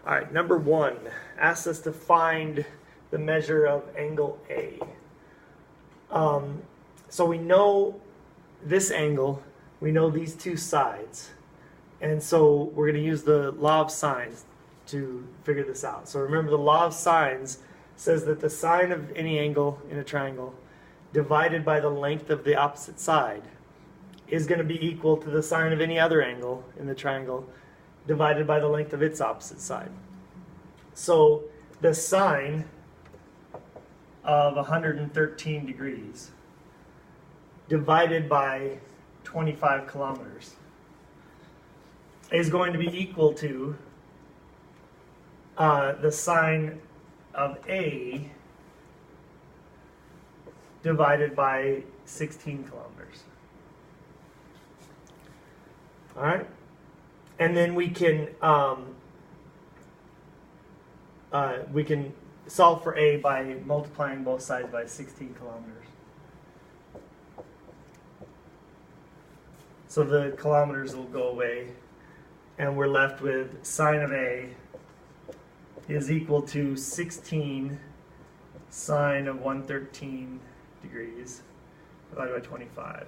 All right, number 1 asks us to find the measure of angle A. So we know this angle, we know these two sides, and so we're going to use the law of sines to figure this out. So remember, the law of sines says that the sine of any angle in a triangle divided by the length of the opposite side is going to be equal to the sine of any other angle in the triangle divided by the length of its opposite side. So the sine of 113 degrees divided by 25 kilometers is going to be equal to the sine of A divided by 16 kilometers. All right? And then we can solve for A by multiplying both sides by 16 kilometers. So the kilometers will go away, and we're left with sine of A is equal to 16 sine of 113 degrees divided by 25.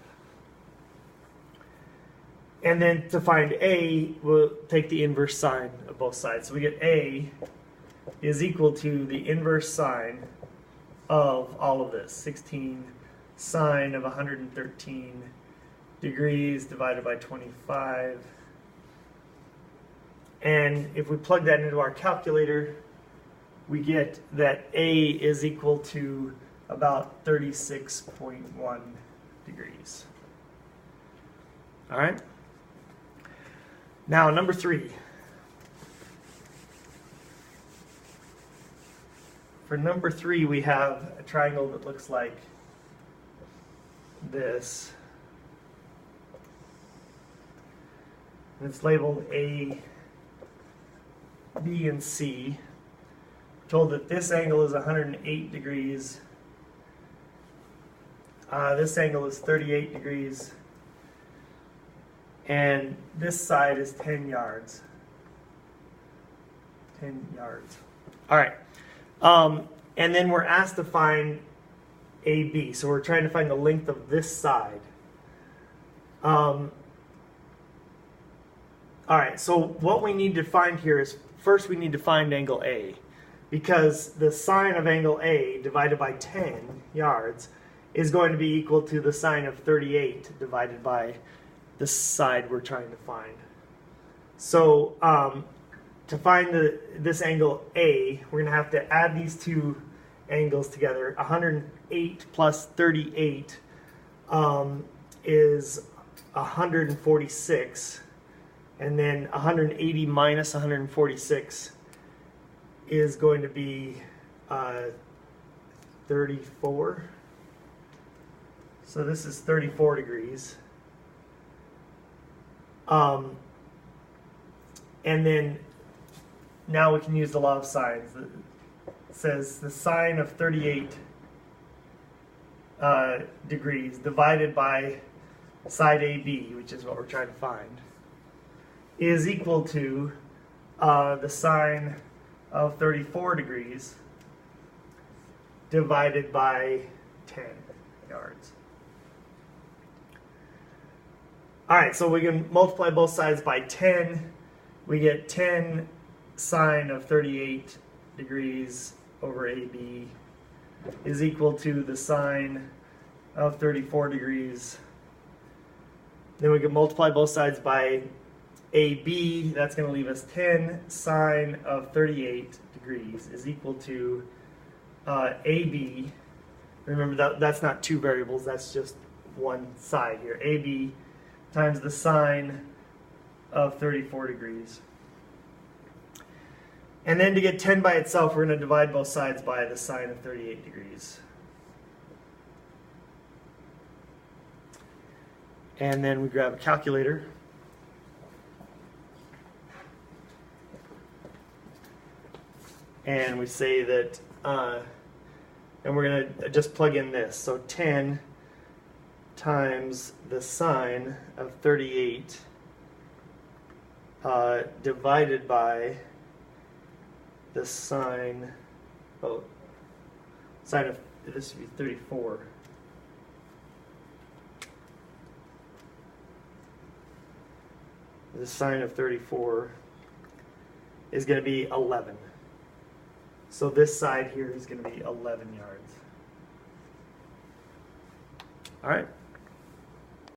And then to find A, we'll take the inverse sine of both sides. So we get A is equal to the inverse sine of all of this, 16 sine of 113 degrees divided by 25. And if we plug that into our calculator, we get that A is equal to about 36.1 degrees. All right? Now, number 3. For number 3, we have a triangle that looks like this. And it's labeled A, B, and C. We're told that this angle is 108 degrees. This angle is 38 degrees. And this side is 10 yards. 10 yards. All right. And then we're asked to find AB. So we're trying to find the length of this side. All right. So what we need to find here is, first we need to find angle A. Because the sine of angle A divided by 10 yards is going to be equal to the sine of 38 divided by the side we're trying to find. So to find this angle A, we're going to have to add these two angles together. 108 plus 38 is 146. And then 180 minus 146 is going to be 34. So this is 34 degrees. And then now we can use the law of sines. It says the sine of 38 degrees divided by side AB, which is what we're trying to find, is equal to the sine of 34 degrees divided by 10 yards. All right, so we can multiply both sides by 10. We get 10 sine of 38 degrees over AB is equal to the sine of 34 degrees. Then we can multiply both sides by AB. That's going to leave us 10 sine of 38 degrees is equal to AB. Remember, that's not two variables. That's just one side here. AB times the sine of 34 degrees. And then to get 10 by itself, we're going to divide both sides by the sine of 38 degrees. And then we grab a calculator. And we say that, and we're going to just plug in this. So 10 times the sine of 38 divided by the sine, oh, sine of, this would be 34. The sine of 34 is going to be 11. So this side here is going to be 11 yards. All right.